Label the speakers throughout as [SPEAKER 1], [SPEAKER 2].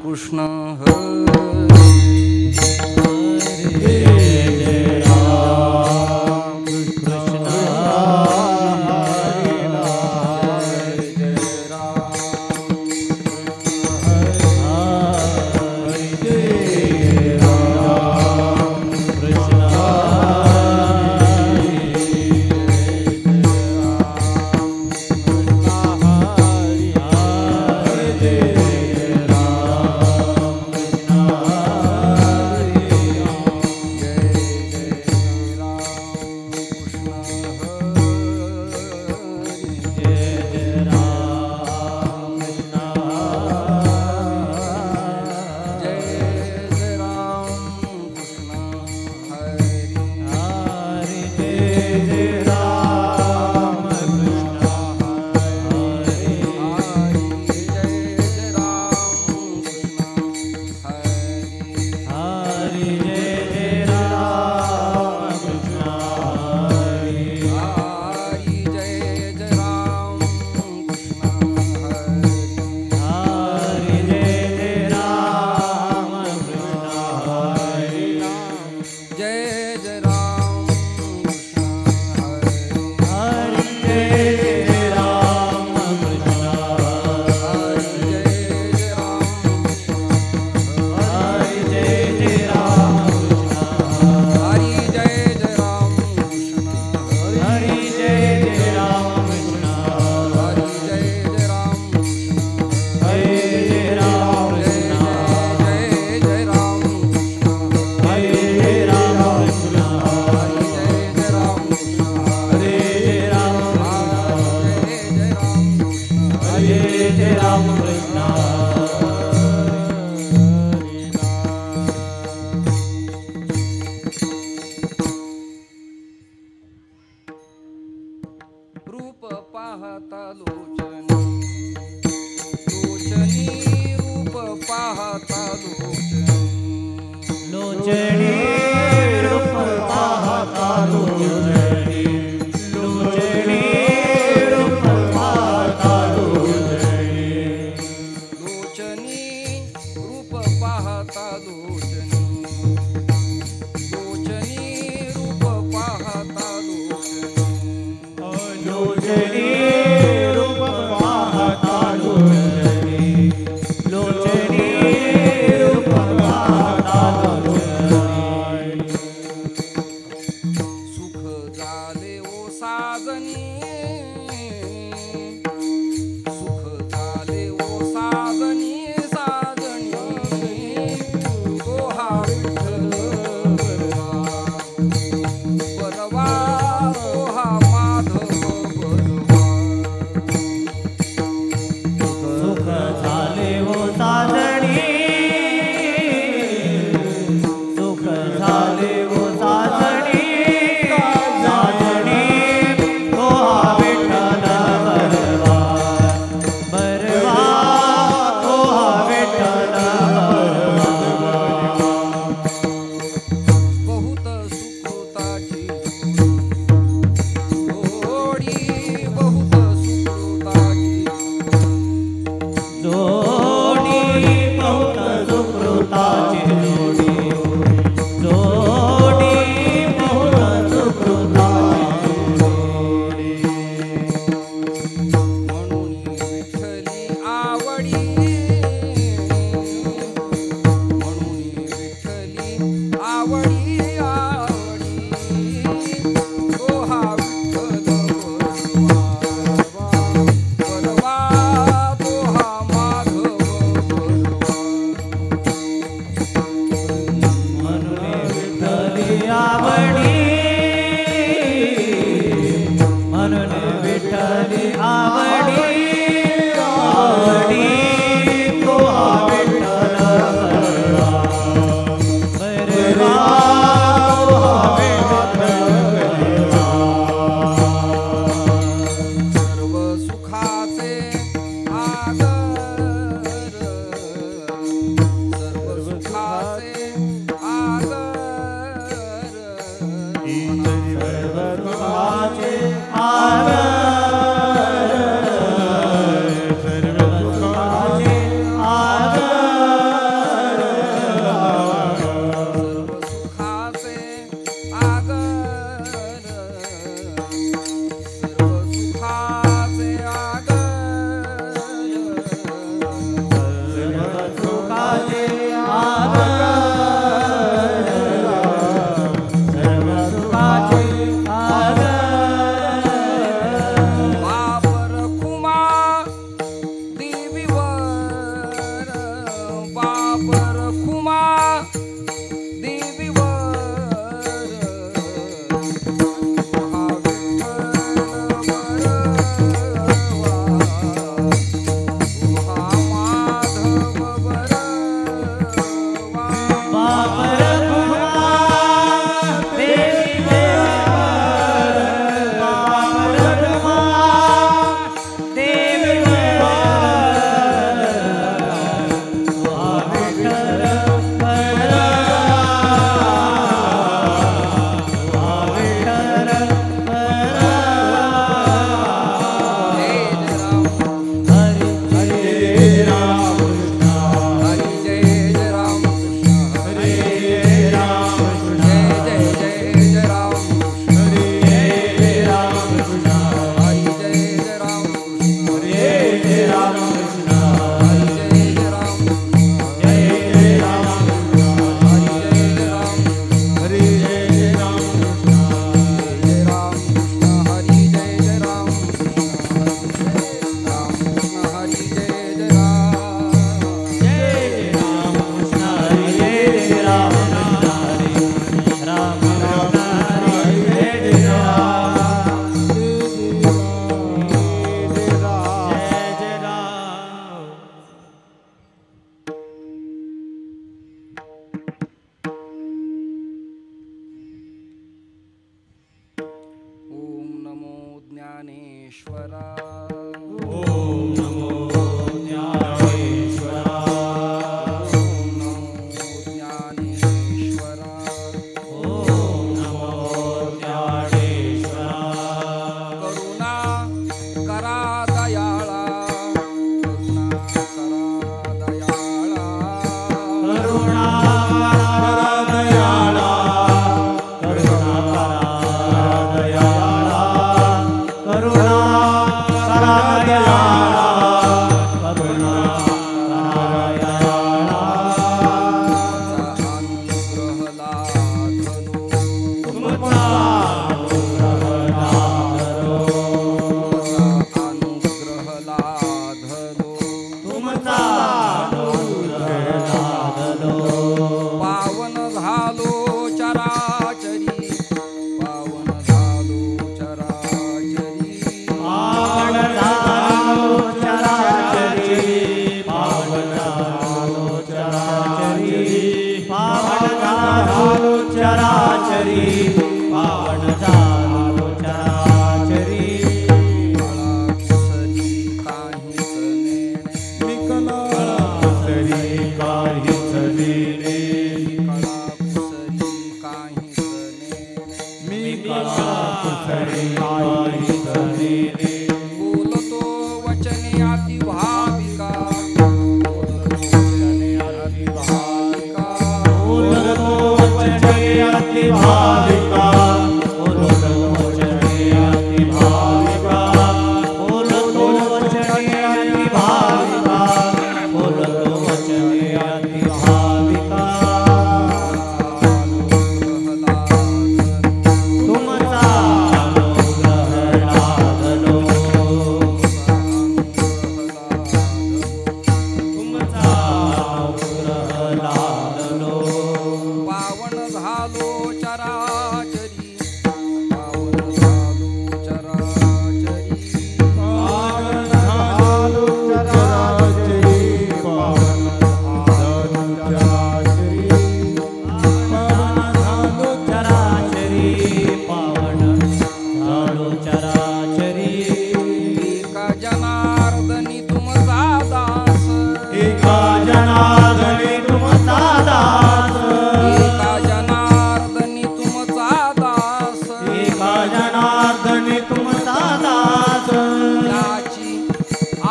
[SPEAKER 1] कृष्ण हरे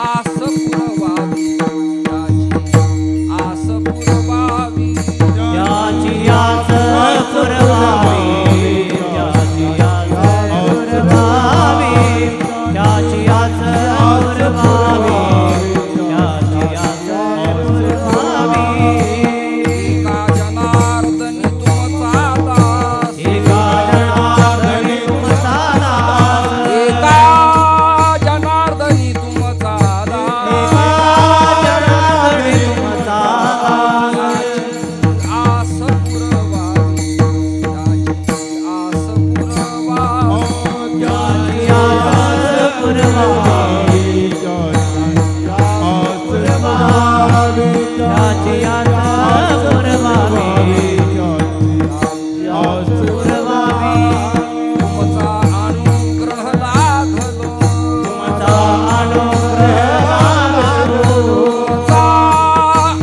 [SPEAKER 1] आस पुरवावी त्याची आस पुरवावी
[SPEAKER 2] त्याची आस पुरवावी त्याची आस पुरवावी त्याची आस पुरवावी त्याची आस पुरवावी
[SPEAKER 1] एका जनार्दनी तुमचा दास
[SPEAKER 2] एका जनार्दनी तुमचा दास
[SPEAKER 1] एका जनार्दनी तुमचा दास
[SPEAKER 2] एका जनार्दनी तुमचा दास
[SPEAKER 1] आस पुरवावी त्याची आस पुरवावी
[SPEAKER 2] त्याची आस पुरवावी त्याची आस पुरवावी पुरवावी
[SPEAKER 1] तुमचा अनुग्रह लाभलो
[SPEAKER 2] तुमचा अनुग्रह लाभलो
[SPEAKER 1] तुमचा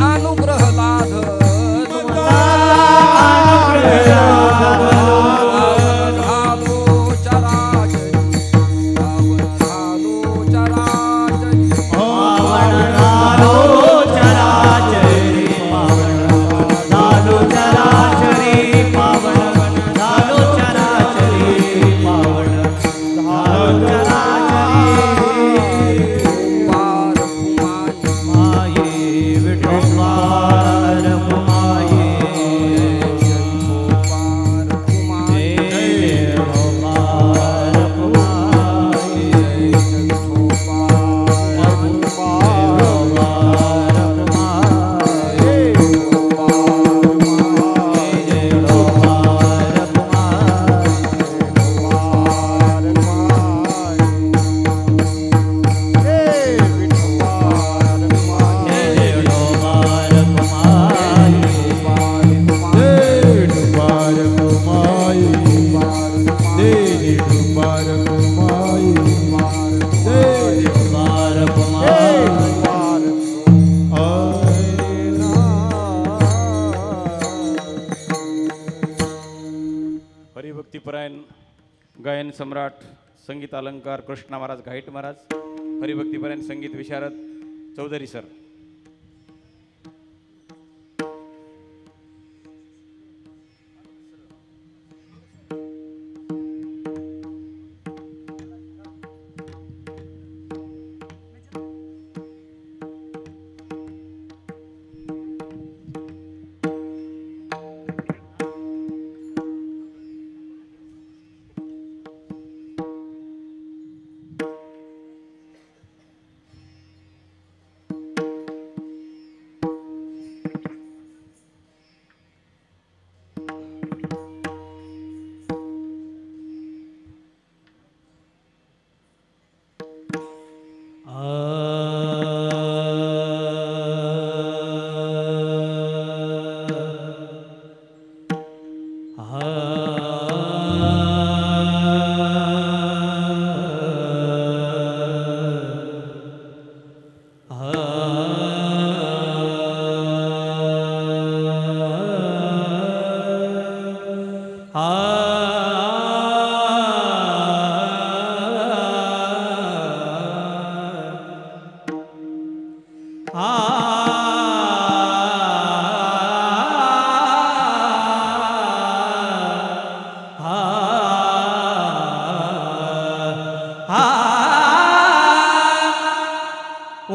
[SPEAKER 1] अनुग्रह लाभलो
[SPEAKER 2] तुमचा अनुग्रह लाभलो
[SPEAKER 1] झालो चराचरी पावन झालो चराचरी
[SPEAKER 2] पावन झालो चराचरी पावन झालो चराचरी पावन झालो चराचरी पावन झालो चराचरी
[SPEAKER 1] पार कुमारी
[SPEAKER 2] माये विठोबार माये
[SPEAKER 1] पार कुमारी
[SPEAKER 2] विठोबार माये
[SPEAKER 3] हरिभक्तीपरायण गायन सम्राट संगीत अलंकार कृष्णा महाराज घाईट महाराज हरिभक्तीपरायण संगीत विशारद चौधरी सर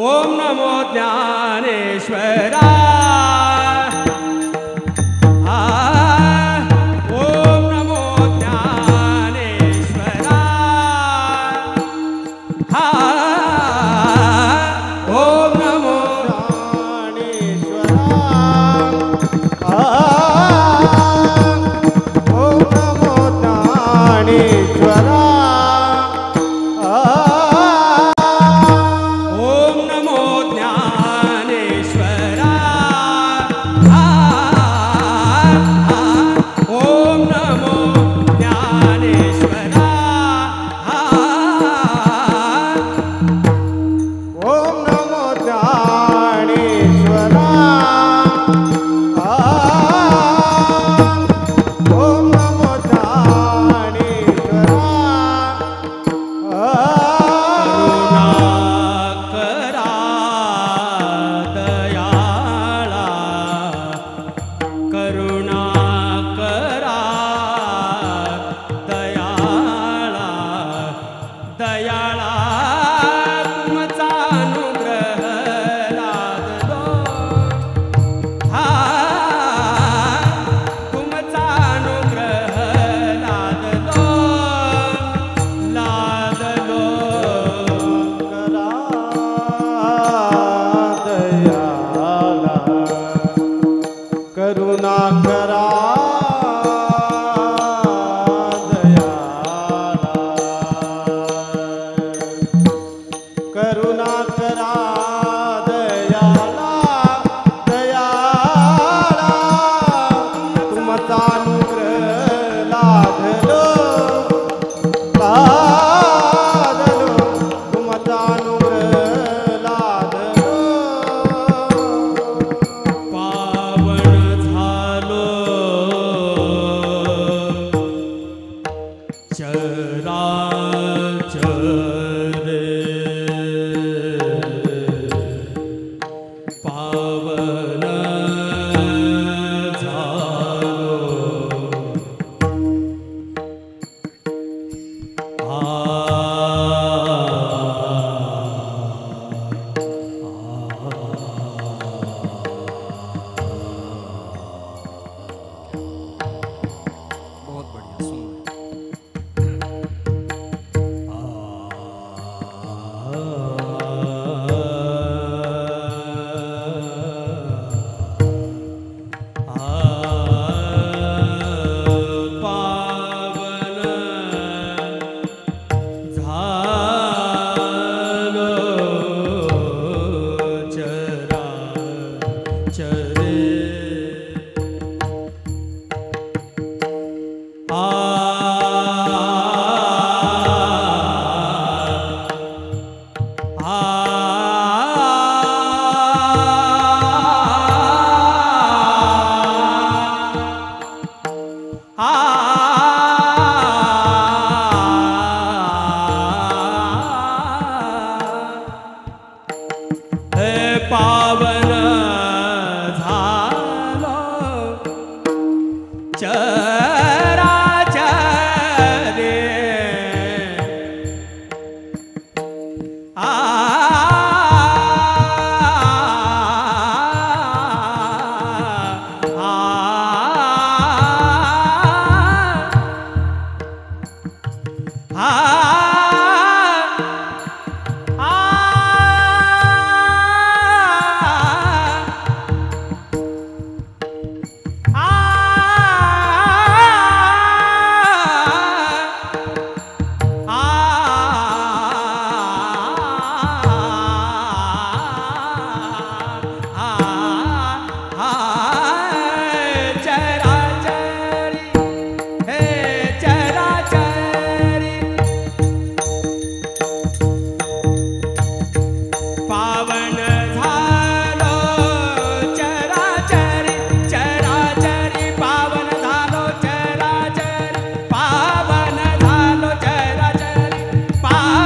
[SPEAKER 2] ओम नमो ज्ञानेश्वरा ओम नमो ज्ञानेश्वरा ओम नमो ओम नमो ज्ञानेश्वरा
[SPEAKER 4] करुणा करा दयाला दयाळा तुमचा अनुग्रह लादलो लादलो तुमचा अनुग्रह लादलो
[SPEAKER 2] पावन झालो चराचर पावन
[SPEAKER 1] बहुत बढ़िया सुंदर पावन झालो चराचरे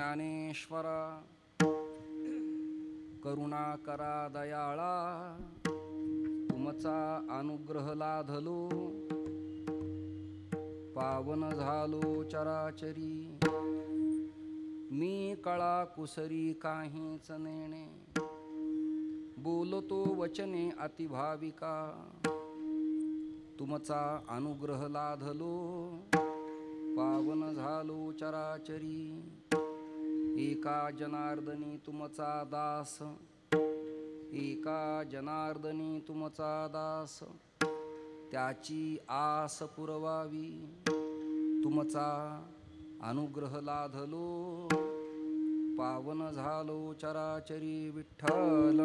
[SPEAKER 5] ज्ञानेश्वर करुणा करा दयाळा तुमचा अनुग्रह लाधलो पावन झालो चराचरी मी कळा कुसरी काहीच नेणे बोलतो वचने अतिभाविका तुमचा अनुग्रह लाधलो पावन झालो चराचरी एका जनार्दनी तुमचा दास एका जनार्दनी तुमचा दास त्याची आस पुरवावी तुमचा अनुग्रह लाधलो पावन झालो चराचरी विठ्ठल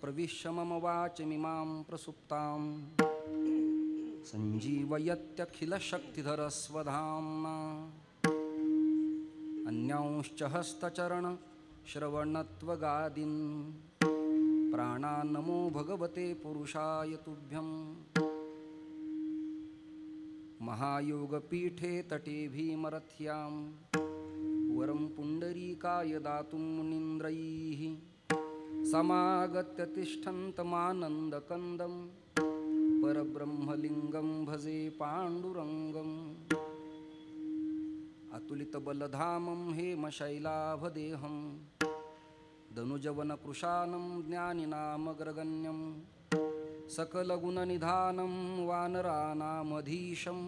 [SPEAKER 5] प्रविश्य मम वाचमिमां प्रसुप्तां सञ्जीवयत्यखिलशक्तिधरस्वधाम्ना अन्यांश्च हस्तचरणश्रवणत्वगादीन् प्राणान्नमो भगवते पुरुषाय तुभ्यं महायोगपीठे तटे भीमरथ्यां वरं पुण्डरीकाय दातुं मुनीन्द्रैः समागत्य तिष्ठन्तमानन्दकन्दं परब्रह्मलिङ्गं भजे पाण्डुरङ्गम् अतुलितबलधामं हेमशैलाभदेहं दनुजवनकृशानं ज्ञानिनामग्रगण्यं सकलगुणनिधानं वानराणामधीशं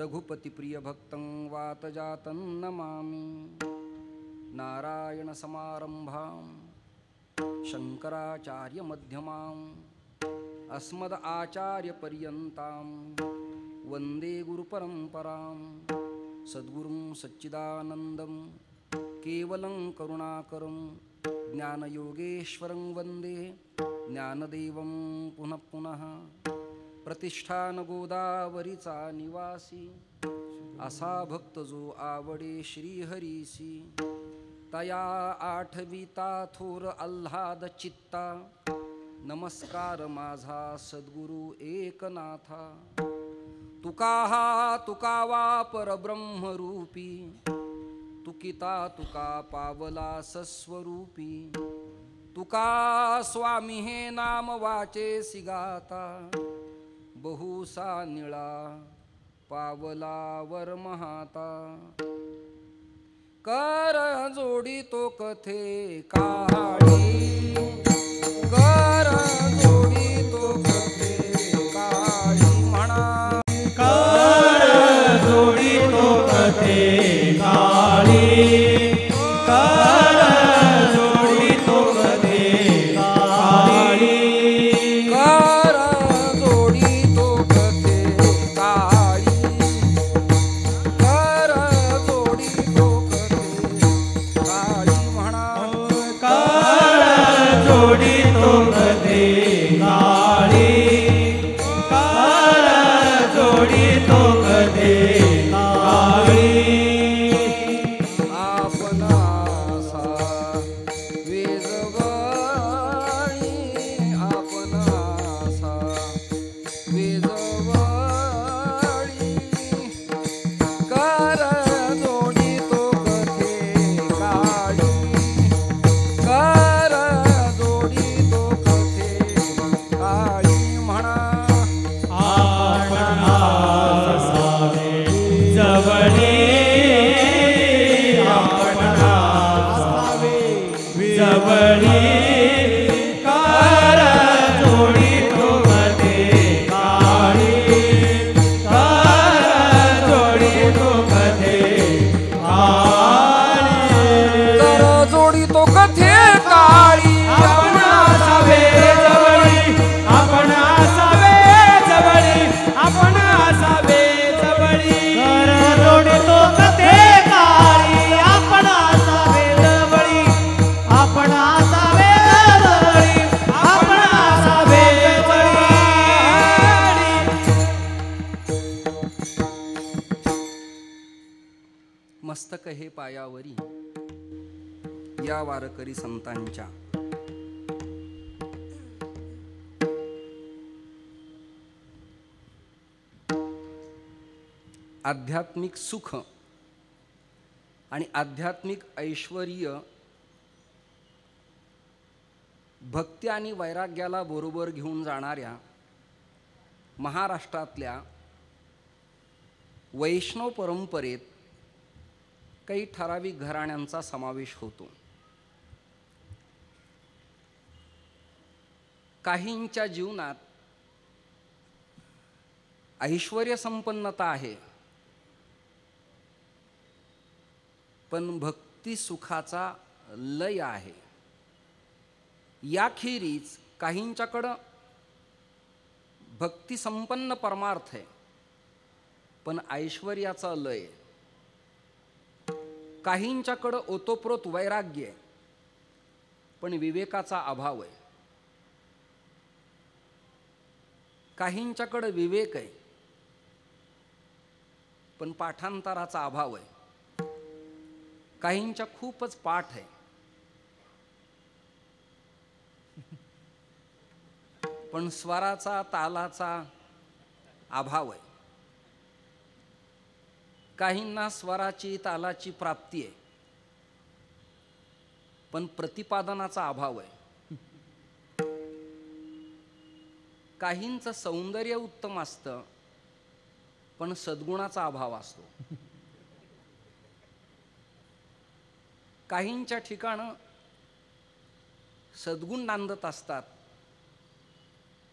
[SPEAKER 5] रघुपतिप्रियभक्तं वातजातं नमामि नारायणसमारम्भां शङ्कराचार्यमध्यमाम् अस्मद् आचार्यपर्यन्तां वन्दे गुरुपरम्परां सद्गुरुं सच्चिदानन्दं केवलं करुणाकरं ज्ञानयोगेश्वरं वन्दे ज्ञानदेवं पुनः पुनः प्रतिष्ठानगोदावरीचा निवासी असा भक्त जो आवडे श्रीहरीसी तया आठविता थोर आल्हाद चित्ता नमस्कार माझा सद्गुरु एकनाथा तुका हा तुकावा परब्रह्मरूपी तुकिता तुका पावला सस्वरूपी तुका स्वामी हे नाम वाचे सिगाता बहुसा निळा पावला वर महाता कर जोडी तो कथे काळी कर जोडी तो कथे काळी म्हणा
[SPEAKER 2] कर जोडी तो कथे काळी कर जोडी तो कथे काळी
[SPEAKER 5] कर जोडी तो कथे काळी कर जोडी तो कथे काळी म्हणा
[SPEAKER 2] कर जवळी आपणा जवळी कर जोडी तो मध्ये काळी कर जोडी तो मध्ये काळी
[SPEAKER 5] कर जोडी तो कथे काळी
[SPEAKER 2] आपण असावे जवळी आपण असावे जवळी आपण असावे जवळी
[SPEAKER 4] कर जोडितो कथे काळी आपण असावे जवळी आपण असावे जवळी आपण असावे जवळी
[SPEAKER 5] मस्तक हे पायावरी या वारकरी संतांच्या आध्यात्मिक सुख आणि आध्यात्मिक ऐश्वर्य भक्ती आणि वैराग्याला बरोबर घेऊन जाणाऱ्या महाराष्ट्रातल्या वैष्णव परंपरेत काही ठराविक घराण्यांचा समावेश होतो. काहींच्या जीवनात ऐश्वर्य संपन्नता आहे, पण भक्ती सुखाचा लय आहे. याखेरीज काहींच्याकडं भक्ती संपन्न परमार्थ आहे, पण ऐश्वर्याचा लय. काहींच्याकडं ओतप्रोत वैराग्य आहे, पण विवेकाचा अभाव आहे. काहींच्याकडं विवेक आहे, पण पाठांतराचा अभाव आहे. काहींच्या खूपच पाठ आहे, पण स्वराचा तालाचा अभाव आहे. काहींना स्वराची तालाची प्राप्ती आहे, पण प्रतिपादनाचा अभाव आहे. काहींचं सौंदर्य उत्तम असतं, पण सद्गुणाचा अभाव असतो. काहींच्या ठिकाणं सद्गुण नांदत असतात,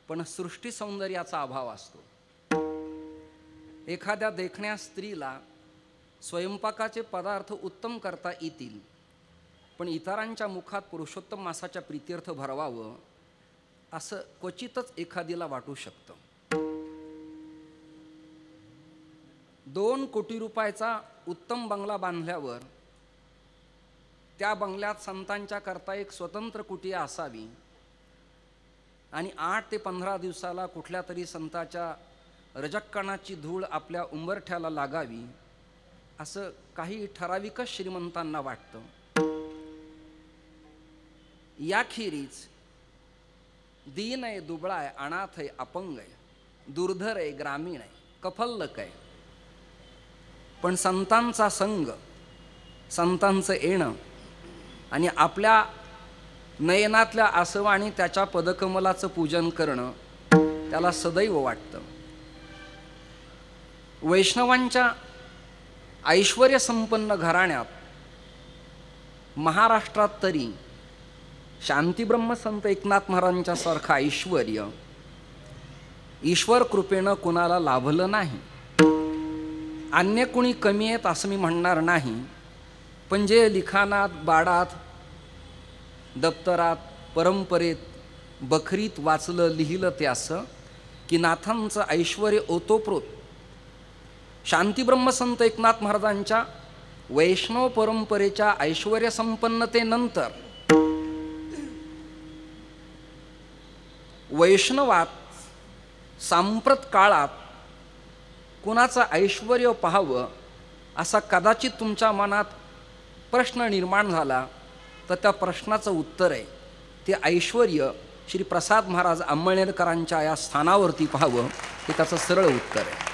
[SPEAKER 5] पण सृष्टी सौंदर्याचा अभाव असतो. एखाद्या देखण्या स्त्रीला स्वयंपाकाचे पदार्थ उत्तम करता येतील, पण इतरांच्या मुखात पुरुषोत्तम मासाच्या प्रीत्यर्थ भरवावं असं क्वचितच एखादीला वाटू शकतं. 2 कोटी रुपयाचा उत्तम बंगला बांधल्यावर त्या बंगल्यात संतांच्या करता एक स्वतंत्र कुटिया असावी आणि 8 ते 15 दिवसाला कुठल्या तरी संताच्या रजक्कणाची धूळ आपल्या उंबरठ्याला लागावी असं काही ठराविकच श्रीमंतांना वाटतं. याखेरीज दीन आहे, दुबळा आहे, अनाथ आहे, अपंग आहे, दुर्धर आहे, ग्रामीण आहे, कफल्लक आहे, पण संतांचा संग, संतांचं येणं आणि आपल्या नयनातल्या आसवाणी त्याच्या पदकमलाचं पूजन करणं त्याला सदैव वाटतं. वैष्णवांच्या ऐश्वर्य संपन्न घराण्यात महाराष्ट्रात तरी शांतीब्रह्म संत एकनाथ महाराजांच्या सारखं ऐश्वर्य ईश्वर कृपेनं कुणाला लाभलं नाही. अन्य कुणी कमी आहेत असं मी म्हणणार नाही, पण जे लिखाणात, बाडात, दप्तरात, परंपरेत, बखरीत वाचलं लिहिलं ते असं की नाथांचं ऐश्वर्य ओतोप्रोत शांतीब्रह्म संत एकनाथ महाराजांच्या वैष्णव परंपरेच्या ऐश्वर्य संपन्नतेनंतर वैष्णवात सांप्रत काळात कुणाचं ऐश्वर्य पाहावं असा कदाचित तुमच्या मनात प्रश्न निर्माण झाला तर त्या प्रश्नाचं उत्तर आहे ते ऐश्वर्य श्री प्रसाद महाराज अंमळनेरकरांच्या या स्थानावरती पाहावं हे त्याचं सरळ उत्तर आहे.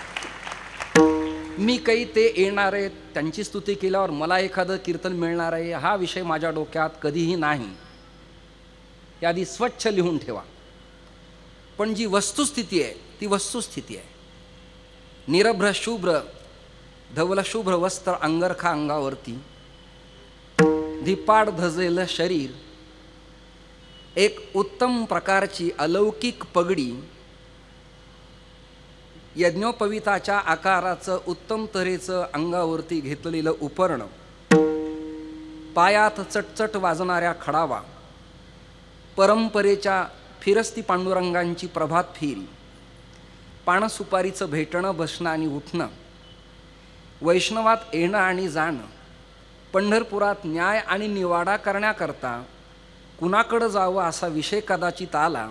[SPEAKER 5] मी काही ते येणार आहेत त्यांची स्तुती केल्यावर मला एखादं कीर्तन मिळणार आहे हा विषय माझ्या डोक्यात कधीही नाही. यादी स्वच्छ लिहून ठेवा. पण जी वस्तुस्थिती आहे ती वस्तुस्थिती आहे. निरभ्र शुभ्र धवल शुभ्र वस्त्र अंगरखा अंगावरती, धिपाड धजेल शरीर, एक उत्तम प्रकारची अलौकिक पगडी, यज्ञोपवीताच्या आकाराचं उत्तम तऱ्हेचं अंगावरती घेतलेलं उपर्ण, पायात चटचट वाजणाऱ्या खडावा, परंपरेच्या फिरस्ती पांडुरंगांची प्रभात फेरी, पाणसुपारीचं भेटणं बसणं आणि उठणं, वैष्णवात येणं आणि जाणं, पंढरपुरात न्याय आणि निवाडा करण्याकरता कुणाकडं जावं असा विषय कदाचित आला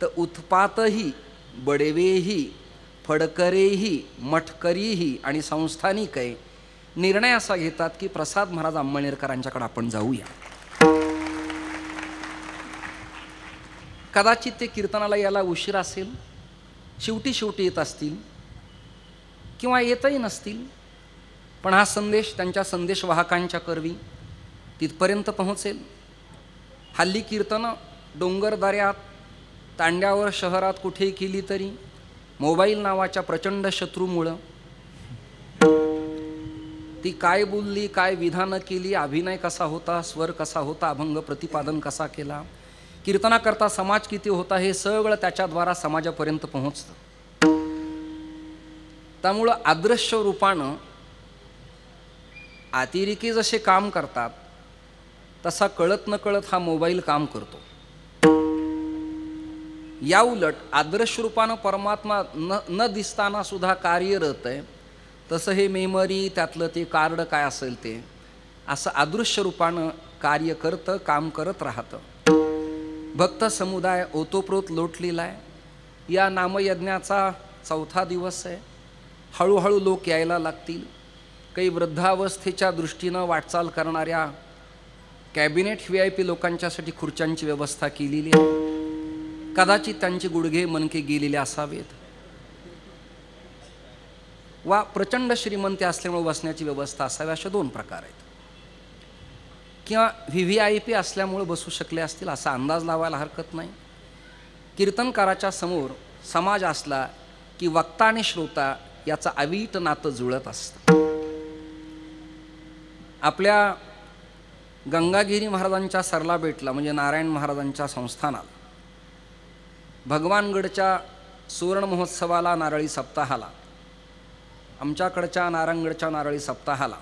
[SPEAKER 5] तर उत्पातही, बडवेही, फडकरेही, मठकरीही आणि संस्थानिकही निर्णय असा घेतात की प्रसाद महाराज अंमळनेरकरांच्याकडे आपण जाऊया. कदाचित ते कीर्तनाला याला उशीर असेल, शेवटी येत असतील किंवा येतही नसतील, पण हा संदेश त्यांच्या संदेशवाहकांच्या करवी तिथपर्यंत पोहोचेल. हल्ली कीर्तनं डोंगरदऱ्यात, तांड्यावर, शहरात कुठेही केली तरी मोबाईल नावाच्या प्रचंड शत्रूमुळं ती काय बोलली, काय विधानं केली, अभिनय कसा होता, स्वर कसा होता, अभंग प्रतिपादन कसा केला, कीर्तनाकरता समाज किती होता, हे सगळं त्याच्याद्वारा समाजापर्यंत पोहोचतं. त्यामुळं अदृश्य रूपानं अतिरेकी जसे काम करतात तसा कळत न कळत हा मोबाईल काम करतो. या उलट अदृश्य रूपानं परमात्मा न दिसताना सुद्धा कार्यरत आहे, तसं हे मेमरी, त्यातलं ते कार्ड काय असेल ते असं अदृश्य रूपानं कार्य करतं, काम करत राहतं. भक्त समुदाय ओतोप्रोत लोटलेला आहे. या नामयज्ञाचा 4था दिवस आहे. हळूहळू लोक यायला लागतील. काही वृद्धावस्थेच्या दृष्टीनं वाटचाल करणाऱ्या कॅबिनेट VIP लोकांच्यासाठी खुर्च्यांची व्यवस्था केलेली आहे. कदाचित त्यांचे गुडघे मनके गेलेले असावेत, वा प्रचंड श्रीमंती असल्यामुळे बसण्याची व्यवस्था असावी, असे 2 प्रकार आहेत. किंवा VVIP असल्यामुळे बसू शकले असतील असा अंदाज लावायला हरकत नाही. कीर्तनकाराच्या समोर समाज असला की वक्ता आणि श्रोता याचं अवीट नातं जुळत असतं. आपल्या गंगागिरी महाराजांच्या सरला बेटला म्हणजे नारायण महाराजांच्या संस्थानाला, भगवानगडच्या सुवर्ण महोत्सवाला, नारळी सप्ताहाला, आमच्याकडच्या नारायणगडच्या नारळी सप्ताहाला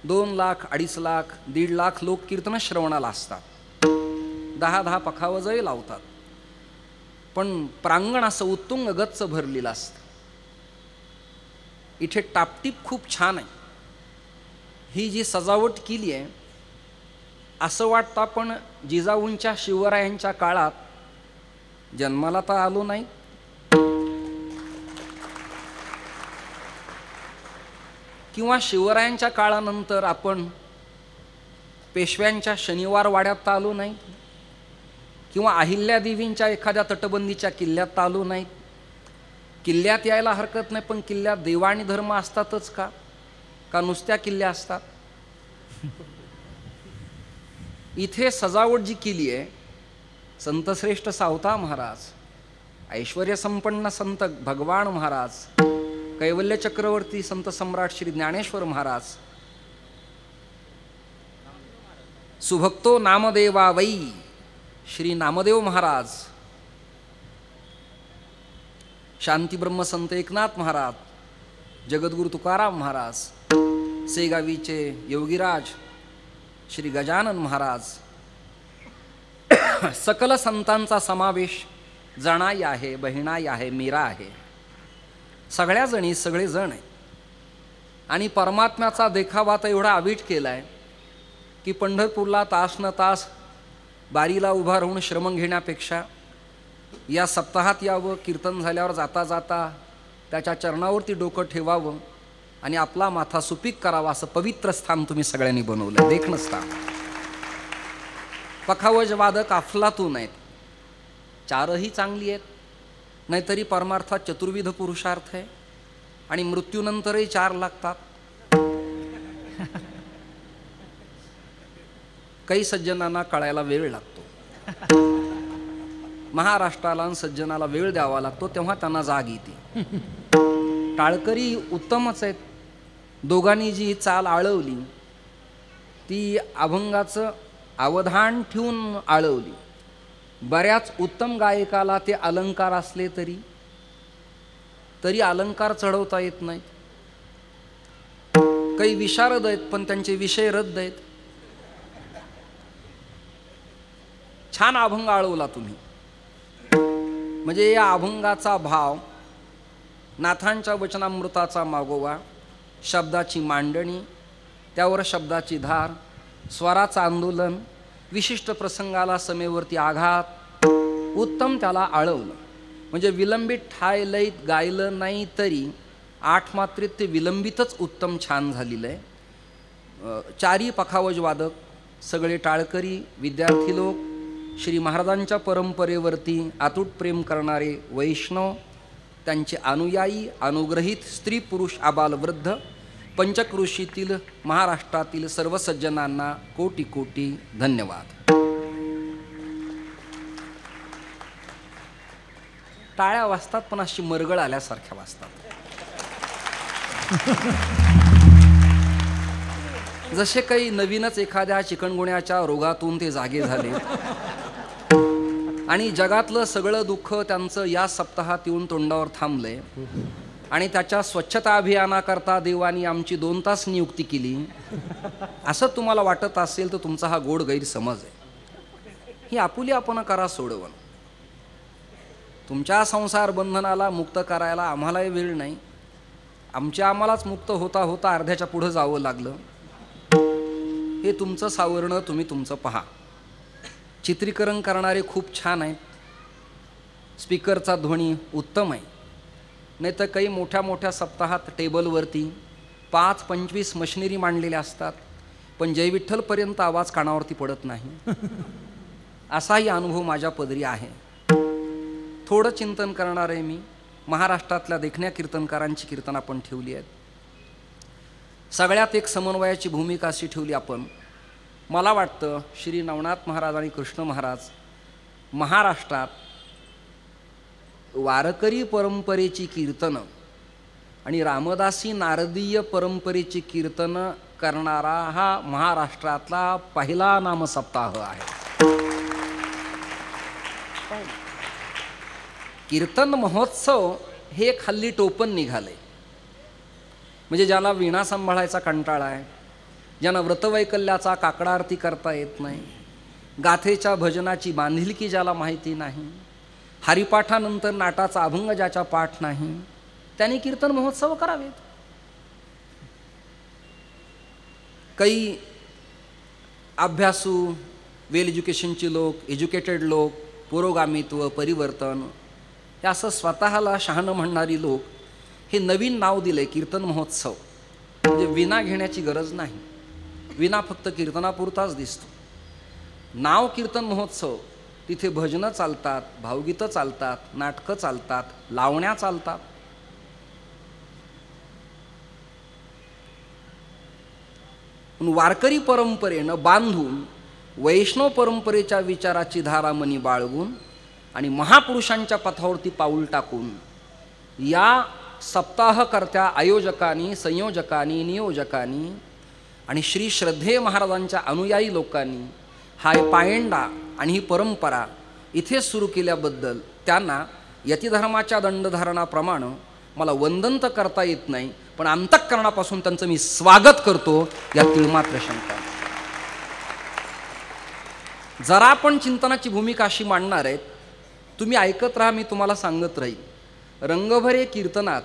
[SPEAKER 5] 2 लाख, 2.5 लाख, 1.5 लाख लोक कीर्तन श्रवणाला असतात. 10 पखावजही लावतात. पण प्रांगण असं उत्तुंग गच्च भरलेलं असतं. इथे टापटीप खूप छान आहे. ही जी सजावट केली आहे असं वाटतं आपण जिजाऊंच्या शिवरायांच्या काळात जन्माला तर आलो नाही, किंवा शिवरायांच्या काळानंतर आपण पेशव्यांच्या शनिवार वाड्यात आलो नाही, किंवा अहिल्यादेवींच्या एखाद्या तटबंदीच्या किल्ल्यात आलो नाही. किल्ल्यात यायला हरकत नाही, पण किल्ल्यात देव आणि धर्म असतातच का नुसत्या किल्ल्या असतात? इथे सजावट जी केली आहे, संतश्रेष्ठ सावता महाराज, ऐश्वर्य संपन्न संत भगवान महाराज, कैवल्य चक्रवर्ती संत सम्राट श्री ज्ञानेश्वर महाराज, सुभक्तो नामदेवा वै श्री नामदेव महाराज, शांती ब्रह्म संत एकनाथ महाराज, जगद्गुरु तुकाराम महाराज, सेगावीचे योगीराज श्री गजानन महाराज, सकल संतांचा समावेश जणाई आहे, बहिणाई आहे, मीरा आहे. सगळ्या जणी सगळे जण आहेत. आणि परमात्म्याचा देखावा तर एवढा अवीट केला आहे की पंढरपूरला तास न तास बारीला उभा राहून श्रमण घेण्यापेक्षा या सप्ताहात यावं, कीर्तन झाल्यावर जाता जाता त्याच्या चरणावरती डोकं ठेवावं आणि आपला माथा सुपीक करावा, असं पवित्र स्थान तुम्ही सगळ्यांनी बनवलं. देखणं स्थान. पखावज वादक अफलातून आहेत. 4ही चांगली आहेत, नाहीतरी परमार्थात चतुर्विध पुरुषार्थ आहे आणि मृत्यूनंतरही 4 लागतात. काही सज्जनांना कळायला वेळ लागतो. महाराष्ट्राला सज्जनाला वेळ द्यावा लागतो, तेव्हा त्यांना जाग येते. टाळकरी उत्तमच आहेत, दोघांनी जी चाल आळवली ती अभंगाचं अवधान ठेवून आळवली. बऱ्याच उत्तम गायकाला ते अलंकार असले तरी अलंकार चढवता येत नाहीत. काही विशारद आहेत पण त्यांचे विषय रद्द आहेत. छान अभंग आळवला तुम्ही. म्हणजे या अभंगाचा भाव, नाथांच्या वचनामृताचा मागोवा, शब्दाची मांडणी, त्यावर शब्दाची धार, स्वराचं आंदोलन, विशिष्ट प्रसंगाला समेवरती आघात, उत्तम त्याला आळवलं. म्हणजे विलंबित ठाय लयीत गायलं नाही तरी 8 मात्रेत ते विलंबितच उत्तम छान झालेलं आहे. चारी पखावज वादक, सगळे टाळकरी, विद्यार्थी लोक, श्री महाराजांच्या परंपरेवरती अतूट प्रेम करणारे वैष्णव, त्यांचे अनुयायी, अनुग्रहित स्त्री पुरुष आबाल वृद्ध, पंचक्रोशीतील महाराष्ट्रातील सर्व सज्जनांना कोटी कोटी धन्यवाद. टाळ्या वाजतात पण अशी मरगळ आल्यासारख्या वाजतात. जसे काही नवीनच एखाद्या चिकनगुन्याच्या रोगातून ते जागे झाले आणि जगातलं सगळं दुःख त्यांचं या सप्ताहात येऊन तोंडावर थांबलंय आणि त्याच्या स्वच्छता अभियानाकरता देवानी आमची 2 तास नियुक्ती केली, असं तुम्हाला वाटत असेल तर तुमचा हा गोड गैरसमज आहे. ही आपुली आपण करा सोडवण. तुमच्या संसार बंधनाला मुक्त करायला आम्हालाही वेळ नाही. आम्हालाच मुक्त होता होता अर्ध्याच्या पुढं जावं लागलं. हे तुमचं सावरणं तुम्ही तुमचं पहा. चित्रीकरण करणारे खूप छान आहेत, स्पीकरचा ध्वनी उत्तम आहे. नाही तर काही मोठ्या मोठ्या सप्ताहात टेबलवरती 5-25 मशिनरी मांडलेल्या असतात पण जय विठ्ठलपर्यंत आवाज कानावरती पडत नाही. असाही अनुभव माझ्या पदरी आहे. थोडं चिंतन करणार आहे मी. महाराष्ट्रातल्या देखण्या कीर्तनकारांची कीर्तन आपण ठेवली आहेत. सगळ्यात एक समन्वयाची भूमिका अशी ठेवली आपण. मला वाटतं श्री नवनाथ महाराज आणि कृष्ण महाराज महाराष्ट्रात वारकरी परंपरेची कीर्तनं आणि रामदासी नारदीय परंपरेची कीर्तनं करणारा हा महाराष्ट्रातला पहिला नामसप्ताह आहे. कीर्तन महोत्सव हे एक हल्ली टोपण निघाले. म्हणजे ज्याला वीणा सांभाळायचा कंटाळा आहे, ज्यांना व्रतवैकल्याचा काकडा आरती करता येत नाही, गाथेच्या भजनाची बांधिलकी ज्याला माहिती नाही, हरिपाठानंतर नाटाचा अभंग ज्याचा पाठ नाही, त्यांनी कीर्तन महोत्सव करावेत. काही अभ्यासू, वेल एज्युकेशनचे लोक, एज्युकेटेड लोक, पुरोगामित्व, परिवर्तन, हे असं स्वतःला शहाणं म्हणणारी लोक हे नवीन नाव दिले कीर्तन महोत्सव. म्हणजे विना घेण्याची गरज नाही. विना फक्त कीर्तनापुरताच दिसतो. नाव कीर्तन महोत्सव, तिथे भजनं चालतात, भावगीतं चालतात, नाटकं चालतात, लावण्या चालतात. वारकरी परंपरेनं बांधून वैष्णव परंपरेच्या विचाराची धारा मनी बाळगून आणि महापुरुषांच्या पथावरती पाऊल टाकून या सप्ताहकर्त्या आयोजकांनी, संयोजकांनी, नियोजकांनी आणि श्री श्रद्धेय महाराजांच्या अनुयायी लोकांनी हा पायंडा आणि ही परंपरा इथे सुरू केल्याबद्दल त्यांना यतिधर्माच्या दंडधारणाप्रमाणे मला वंदन तर करता येत नाही, पण अंतःकरणापासून त्यांचं मी स्वागत करतो. या तिळमात्र शंका. जरा आपण चिंतनाची भूमिका अशी मांडणार आहेत, तुम्ही ऐकत राहा, मी तुम्हाला सांगत राहील. रंगभरे कीर्तनात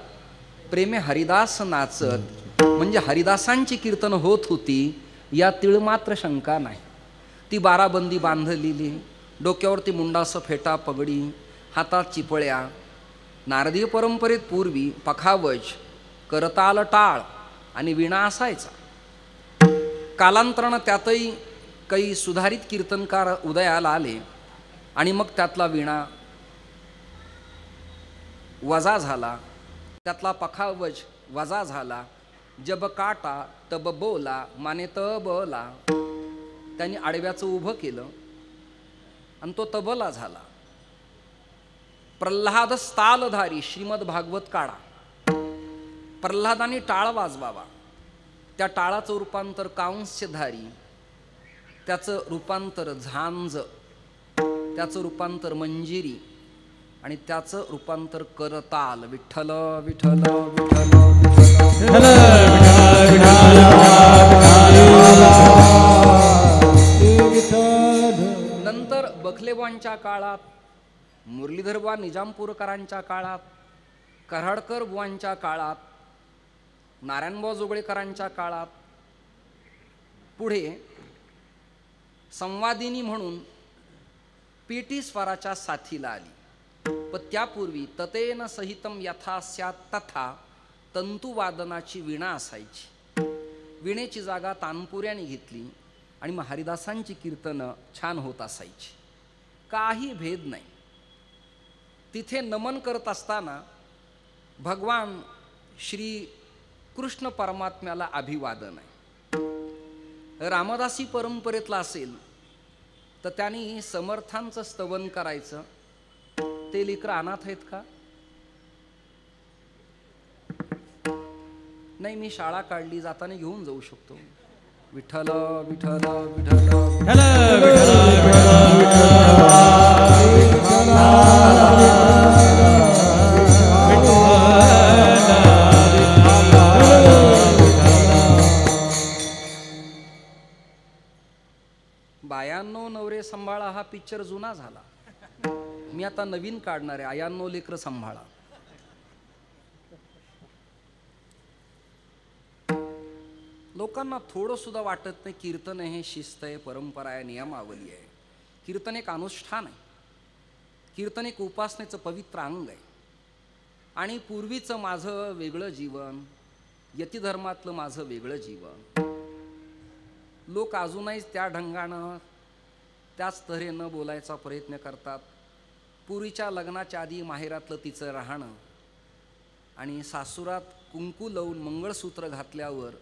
[SPEAKER 5] प्रेमे हरिदास नाचत, म्हणजे हरिदासांची कीर्तन होत होती या तिळमात्र शंका नाही. ती बाराबंदी बांधलेली, डोक्यावरती मुंडासं फेटा पगडी, हातात चिपळ्या. नारदीय परंपरेत पूर्वी पखावज, करताल टाळ आणि वीणा असायचा. कालांतरानं त्यातही काही सुधारित कीर्तनकार उदयाला आले आणि मग त्यातला वीणा वजा झाला, त्यातला पखावज वजा झाला. जब काटा तब बोला माने तबला. त्यांनी आडव्याचं उभं केलं आणि तो तबला झाला. प्रल्हाद स्थालधारी, श्रीमद भागवत काढा. प्रल्हादाने टाळ वाजवावा, त्या टाळाचं रूपांतर कांस्यधारी, त्याचं रूपांतर झांज, त्याचं रूपांतर मंजिरी आणि त्याचं रूपांतर करताल. विठ्ठल विठ्ठल विठ्ठल विठ्ठल. नंतर बखलेबांच्या काळात, मुरलीधर बुवा निजामपूरकरांच्या काळात, कराडकर बुवांच्या काळात, नारायणबुवा जोगळेकरांच्या काळात, पुढे संवादिनी म्हणून पेटी स्वराच्या साथीला आली. पण त्यापूर्वी ततेन सहितम यथा स्यात् तथा तंतुवादनाची वीणा असायची. वीणेची जागा तानपुऱ्याने घेतली आणि मग हरिदासांची कीर्तनं छान होत असायची. काही भेद नाही. तिथे नमन करत असताना भगवान श्री कृष्ण परमात्म्याला अभिवादन आहे. रामदासी परंपरेतला असेल तर त्यांनी समर्थांचं स्तवन करायचं. ते लेकरं अनाथ आहेत का? नाही, मी शाळा काढली, जाताना घेऊन जाऊ शकतो. विठ्ठल विठ्ठल विठ्ठल. बायांनो नवरे सांभाळा हा पिक्चर जुना झाला. मी आता नवीन काढणार आहे, आयांनो लेकर सांभाळा. लोकांना थोडं सुद्धा वाटत नाही कीर्तन हे शिस्त आहे, परंपरा आहे, नियमावली आहे. कीर्तन एक अनुष्ठान आहे. कीर्तन एक उपासनेचं पवित्र अंग आहे. आणि पूर्वीचं माझं वेगळं जीवन, यतिधर्मातलं माझं वेगळं जीवन, लोक अजूनही त्या ढंगानं त्याच तऱ्हेनं बोलायचा प्रयत्न करतात. पूर्वीच्या लग्नाच्या आधी माहेरातलं तिचं राहणं आणि सासुरात कुंकू लावून मंगळसूत्र घातल्यावर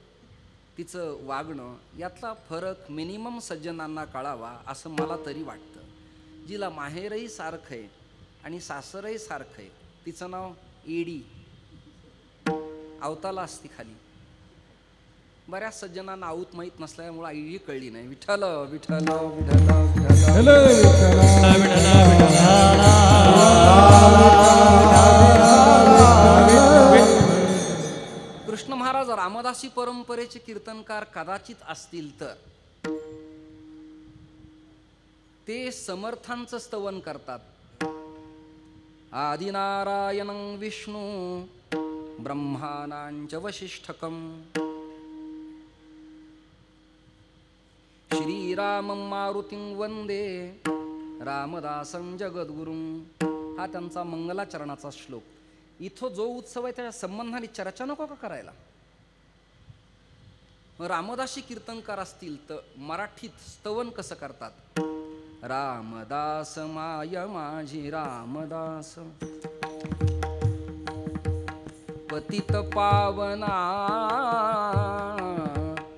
[SPEAKER 5] तिचं वागणं, यातला फरक मिनिमम सज्जनांना कळावा असं मला तरी वाटतं. जिला माहेरही सारखं आहे आणि सासरही सारखं आहे, तिचं नाव एडी, आवताला असती खाली. बऱ्याच सज्जनांना आऊत माहीत नसल्यामुळे आईडी कळली नाही. विठ्ठल विठ्ठल विठ्ठल. कृष्ण महाराज रामदासी परंपरेचे कीर्तनकार कदाचित असतील तर ते समर्थांचं स्तवन करतात. आदिनारायणं विष्णू ब्रह्मानांच वसिष्ठकम श्रीरामं मारुतिं वंदे रामदासं जगद्गुरुं. हा त्यांचा मंगलाचरणाचा श्लोक. इथं जो उत्सव आहे त्याच्या संबंधाने चर्चा नको का करायला? रामदासी कीर्तनकार असतील तर मराठीत स्तवन कसं करतात? रामदास माय माझी रामदास, पतित पावना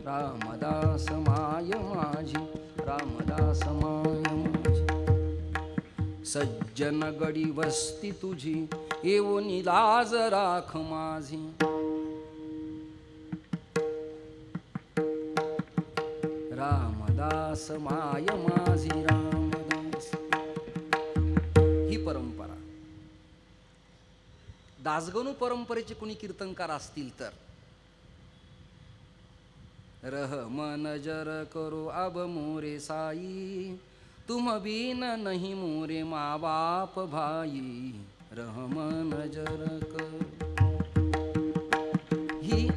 [SPEAKER 5] रामदास माय माझी रामदास माय माझी. सज्जन गडी वस्ती तुझी येऊनी लाज राख माझी. रामदास माय माझी रामदास. ही परंपरा. दासगणू परंपरेचे कुणी कीर्तनकार असतील तर रहमन जर करो अब मोरे साई, तुम बिन नहीं मोरे माँ बाप भाई. रहमन जर करो. ही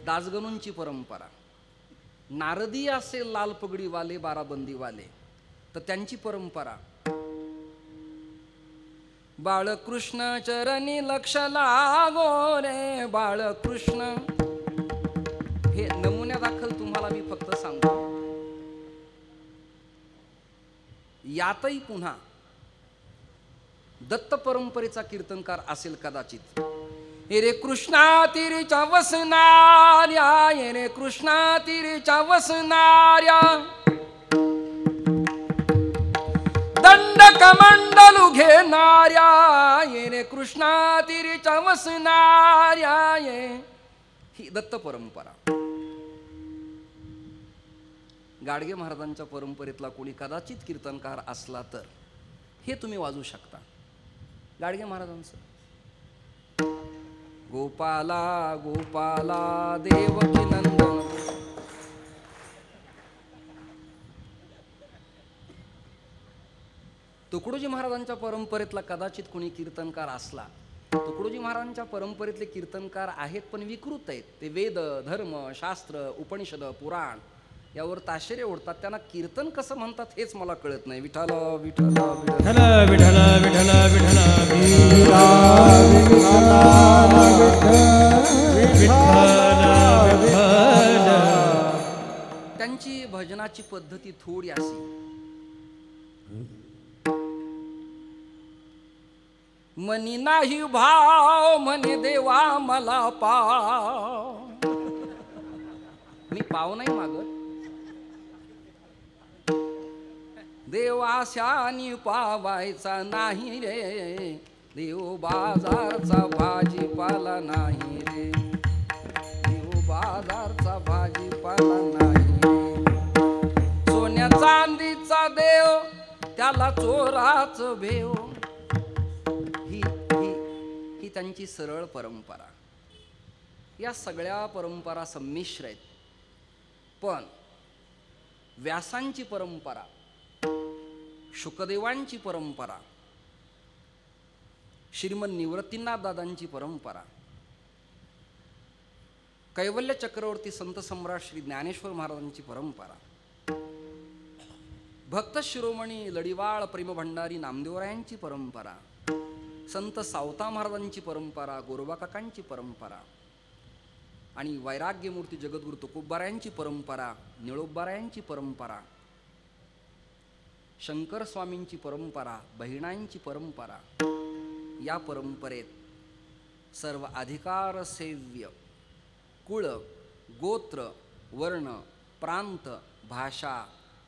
[SPEAKER 5] दासगणूंची परंपरा. नारदी असेल लाल पगडीवाले, बाराबंदीवाले, तर त्यांची परंपरा बाळकृष्ण चरणी लक्ष लागो रे बाळकृष्ण. हे नमुन्यादाखल तुम्हाला मी फक्त सांगतो. यातही पुन्हा दत्त परंपरेचा कीर्तनकार असेल कदाचित. ये रे कृष्णा तिरीच्या वसणाऱ्या, ये रे कृष्णा तिरीच्या वसणाऱ्या, दंड कमंडलू घेणाऱ्या, ये रे कृष्णा तिरीच्या वसणाऱ्या. ये ही दत्त परंपरा. गाडगे महाराजांच्या परंपरेतला कोणी कदाचित कीर्तनकार असला तर हे तुम्ही वाजू शकता. गाडगे महाराजांचं गोपाला गोपाला देवकी नंदन. तुकडोजी महाराजांच्या परंपरेतला कदाचित कोणी कीर्तनकार असला. तुकडोजी महाराजांच्या परंपरेतले कीर्तनकार आहेत पण विकृत आहेत. ते वेद धर्म शास्त्र उपनिषद पुराण यावर ताशेरे ओढतात. त्यांना कीर्तन कसं म्हणतात हेच मला कळत नाही. विठ्ठल विठ्ठल विठ्ठल
[SPEAKER 2] विठ्ठल विठ्ठल विठ्ठल
[SPEAKER 5] त्यांची भजनाची पद्धती थोडी अशी. मनी नाही भाव म्हणे देवा मला पाव. मी पाव नाही मागत. देवाशानी पावायचा नाही रे. देव बाजारचा भाजीपाला नाही रे. देव बाजारचा भाजीपाला नाही रे. सोन्या चांदीचा देव त्याला चोराच भेव. ही त्यांची सरळ परंपरा. या सगळ्या परंपरा संमिश्र आहेत. पण व्यासांची परंपरा, शुकदेवांची परंपरा, श्रीमद निवृत्तीनाथ दादांची परंपरा, कैवल्य चक्रवर्ती संत सम्राट श्री ज्ञानेश्वर महाराजांची परंपरा, भक्त शिरोमणी लढिवाळ प्रेम भंडारी नामदेवरायांची परंपरा, संत सावता महाराजांची परंपरा, गोरोबा काकांची परंपरा आणि वैराग्यमूर्ती जगद्गुरु तुकोबारायांची परंपरा, निळोबारायांची परंपरा, शंकर स्वामींची परंपरा, बहिणांची परंपरा. या परंपरेत सर्व अधिकार सेव्य कुळ गोत्र वर्ण प्रांत भाषा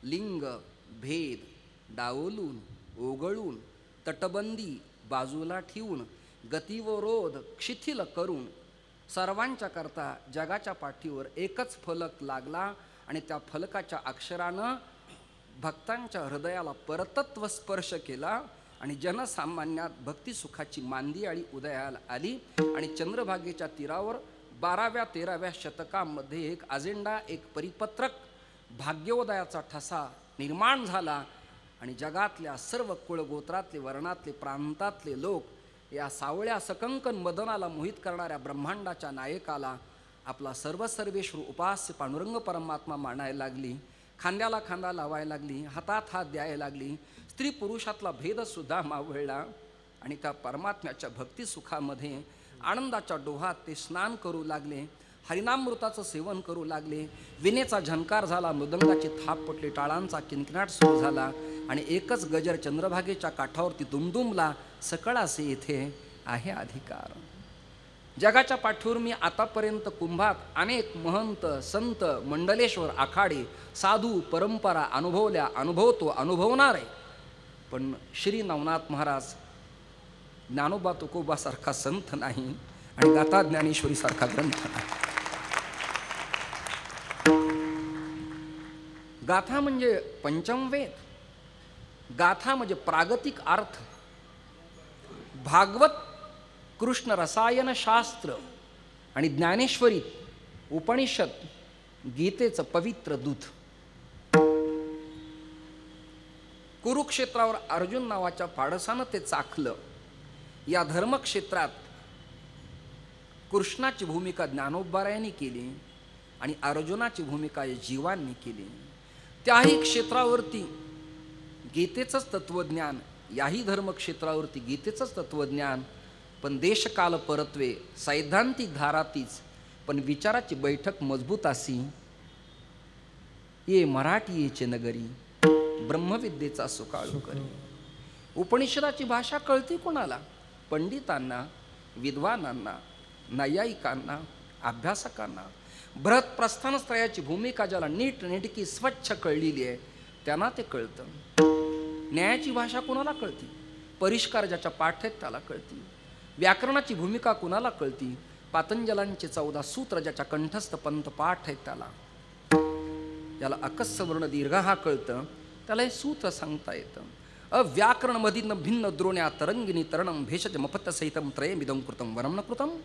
[SPEAKER 5] लिंग भेद डावलून ओगळून तटबंदी बाजूला ठेवून गतिवरोध शिथिल करून सर्वांच्या करता जगाच्या पाठीवर एकच फलक लागला आणि त्या फलकाच्या अक्षरानं भक्तांच्या हृदयाला परतत्व स्पर्श केला आणि जनसामान्यात भक्तिसुखाची मांदियाळी उदयाला आली. आणि चंद्रभागेच्या तीरावर 12व्या-13व्या शतकामध्ये एक अजेंडा, एक परिपत्रक, भाग्योदयाचा ठसा निर्माण झाला आणि जगातल्या सर्व कुळगोत्रातले वर्णातले प्रांतातले लोक या सावळ्या सकंकन मदनाला मोहित करणाऱ्या ब्रह्मांडाच्या नायकाला आपला सर्वसर्वेश्वर उपास्य पांडुरंग परमात्मा मानायला लागली. खांद्याला खांदा लावायला लागली. हातात हात द्यायला लागली. स्त्री पुरुषातला भेदसुद्धा मावळला आणि त्या परमात्म्याच्या भक्तिसुखामध्ये आनंदाच्या डोहात ते स्नान करू लागले. हरिनामृताचं सेवन करू लागले. विनेचा झंकार झाला. मृदंगाची थाप पटली. टाळांचा किनकिनाट सुरू झाला आणि एकच गजर चंद्रभागेच्या काठावरती दुमदुमला. सकळासे येथे आहे अधिकार. जगाच्या पाठीवर मी आतापर्यंत कुंभात अनेक महंत संत मंडलेश्वर आखाडे साधू परंपरा अनुभवल्या, अनुभवतो, अनुभवणार आहे. पण श्री नवनाथ महाराज ज्ञानोबा तुकोबा सारखा संत नाही आणि गाथा ज्ञानेश्वरी सारखा ग्रंथ नाही. गाथा म्हणजे पंचमवेद. गाथा म्हणजे प्रागतिक अर्थ. भागवत कृष्ण रसायन शास्त्र आणि ज्ञानेश्वरीत उपनिषद गीतेचं पवित्र दूध. कुरुक्षेत्रावर अर्जुन नावाच्या पाडसानं ते चाखलं. या धर्मक्षेत्रात कृष्णाची भूमिका ज्ञानोबारायांनी केली आणि अर्जुनाची भूमिका जीवांनी केली. त्याही क्षेत्रावरती गीतेचंच तत्वज्ञान, याही धर्मक्षेत्रावरती गीतेचंच तत्वज्ञान. पण देशकाल परत्वे सैद्धांतिक धारातीच पण विचाराची बैठक मजबूत असी. ये मराठी येचे नगरी ब्रह्मविद्येचा सुकाळू करी. उपनिषदाची भाषा कळती कोणाला? पंडितांना, विद्वानांना, नैयायिकांना, अभ्यासकांना. बृहत प्रस्थानत्रयाची भूमिका ज्याला नीट नेटकी स्वच्छ कळलेली आहे त्यांना ते कळतं. न्यायाची भाषा कोणाला कळती? परिष्कार ज्याच्या पाठ आहेत त्याला कळती. व्याकरणाची भूमिका कोणाला कळती? पातंजलांचे 14 सूत्र ज्याच्या कंठस्थ पंथ पाठ आहेत त्याला. ज्याला अकस्स वर्ण दीर्घ हा कळतं त्याला हे सूत्र सांगता येतं. अव्याकरण मधीन भिन्न द्रोण्या तरंगिनी तरणम भेषज मफत सहितम त्रयमिदं कृतम वरम न कृतम.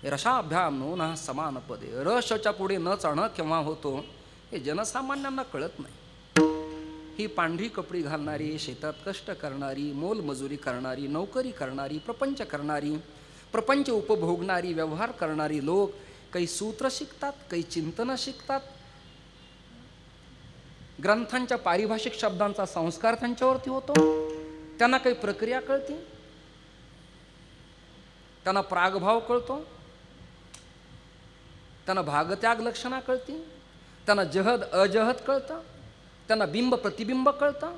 [SPEAKER 5] रसाभ्याम नो न समान पदे. रशच्या पुढे न चढणं केव्हा होतो हे जनसामान्यांना कळत नाही. ही पांढरी कपडी घालणारी, शेतात कष्ट करणारी, मोलमजुरी करणारी, नोकरी करणारी, प्रपंच करणारी, प्रपंच उपभोगणारी, व्यवहार करणारी लोक काही सूत्र शिकतात, काही चिंतन शिकतात, ग्रंथांच्या पारिभाषिक शब्दांचा संस्कार त्यांच्यावरती होतो. त्यांना काही प्रक्रिया कळते, त्यांना प्रागभाव कळतो, त्यांना भागत्याग लक्षणा कळती, त्यांना जहद अजहद कळतं, त्यांना बिंब प्रतिबिंब कळतं,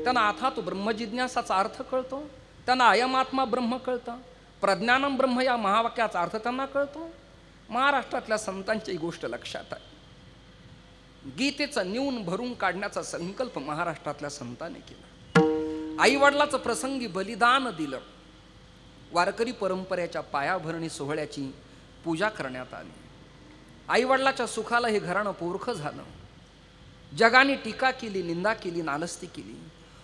[SPEAKER 5] त्यांना अर्थात ब्रह्मजिज्ञासाचा अर्थ कळतो, त्यांना अयमात्मा ब्रह्म कळतं, प्रज्ञानम ब्रह्म या महावाक्याचा अर्थ त्यांना कळतो. महाराष्ट्रातल्या संतांची ही गोष्ट लक्षात आहे. गीतेचा न्यून भरून काढण्याचा संकल्प महाराष्ट्रातल्या संतांनी केला. आईवडिलाचं प्रसंगी बलिदान दिलं. वारकरी परंपरेच्या पायाभरणी सोहळ्याची पूजा करण्यात आली. आईवडिलाच्या सुखाला हे घराणं पोरखं झालं. जगाने टीका केली, निंदा केली, नालस्ती केली.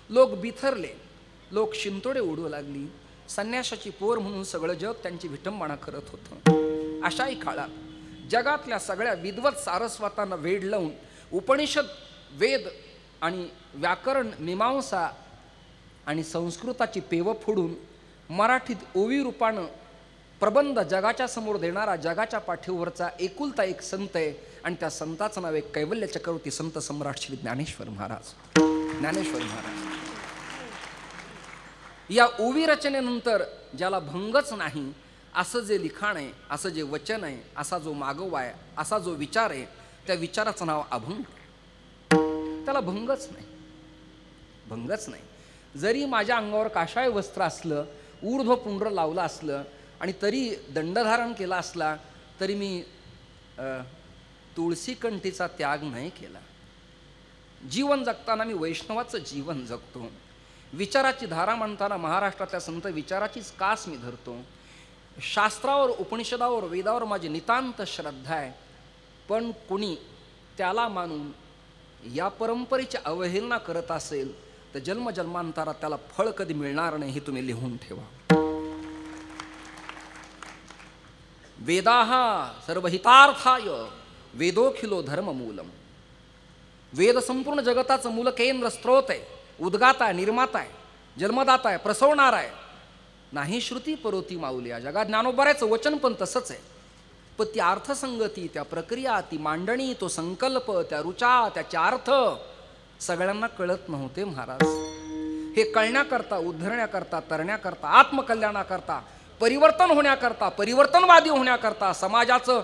[SPEAKER 5] लोक बिथरले, लोक शिंतोडे उडू लागली. संन्यासाची पोर म्हणून सगळं जग त्यांची विटंबना करत होतं. अशाही काळात जगातल्या सगळ्या विद्वत सारस्वतांना वेड लावून उपनिषद, वेद आणि व्याकरण, मीमांसा आणि संस्कृताची पेव फोडून मराठीत ओवी रूपानं प्रबंध जगाच्या समोर देणारा, जगाच्या पाठीवरचा एकुलता एक संत आहे. आणि त्या संताचं नाव आहे कैवल्य चक्रवर्ती संत सम्राट श्री ज्ञानेश्वर महाराज. ज्ञानेश्वर महाराज या ओवी रचनेनंतर ज्याला भंगच नाही असं जे लिखाण आहे, असं जे वचन आहे, असा जो मागोवा आहे, असा जो विचार आहे, त्या विचाराचं नाव अभंग. त्याला भंगच नाही, भंगच नाही. जरी माझ्या अंगावर काशाय वस्त्र असलं, ऊर्ध्व पुंड्र लावलं असलं आणि तरी दंडधारण केला असला तरी मी तुळशीकंठीचा त्याग नाही केला. जीवन जगताना मी वैष्णवाचं जीवन जगतो. विचाराची धारा म्हणताना महाराष्ट्रातल्या संत विचाराचीच कास मी धरतो. शास्त्रावर, उपनिषदावर, वेदावर माझी नितांत श्रद्धा आहे. पण कोणी त्याला मानून या परंपरेची अवहेलना करत असेल तर जन्मजन्मांतरात त्याला फळ कधी मिळणार नाही, हे तुम्ही लिहून ठेवा. वेदाः सर्वहितार्थाय वेदोखिलो धर्ममूलम. वेद संपूर्ण जगताचं मूल केंद्र स्त्रोत आहे, उद्गाता आहे, निर्माता आहे, जन्मदाता आहे, प्रसवणार आहे. नाही श्रुती परोती माऊल्या. जगात ज्ञानोबाऱ्याचं वचन पण तसंच आहे. पण ती अर्थसंगती, त्या प्रक्रिया, ती मांडणी, तो संकल्प, त्या रुचा, त्याचे अर्थ सगळ्यांना कळत नव्हते महाराज. हे कळण्याकरता, उद्धरण्याकरता, तरण्याकरता, आत्मकल्याणाकरता, परिवर्तन होण्याकरता, परिवर्तनवादी होण्याकरता, समाजाचं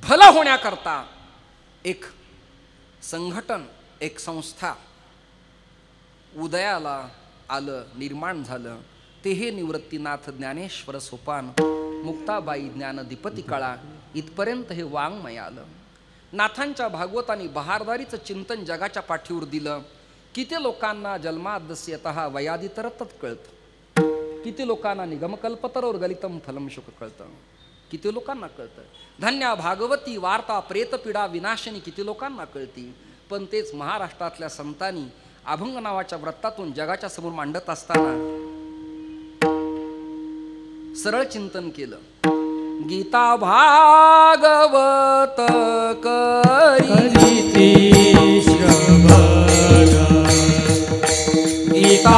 [SPEAKER 5] भलं होण्याकरता एक संघटन, एक संस्था उदयाला आलं, निर्माण झालं. ते हे निवृत्तीनाथ ज्ञानेश्वर सोपान, मुक्ताबाई ज्ञानदीपती कळा, इथपर्यंत हे वाङ्मय आलं. नाथांच्या भागवतांनी बहारदारीचं चिंतन जगाच्या पाठीवर दिलं. किती लोकांना जन्माद्यस्यतः वयादितरतच कळतं, किती लोकांना निगमकल्पतरोर गलितम फलम शुक कळतं, किती लोकांना कळतं. धन्या भागवती वार्ता प्रेतपीडा विनाशिनी किती लोकांना कळती. पण तेच महाराष्ट्रातल्या संतांनी अभंग नावाच्या व्रतातून जगाच्या समोर मांडत असताना सरळ चिंतन केलं. गीता भागवत करीती श्रवण, गीता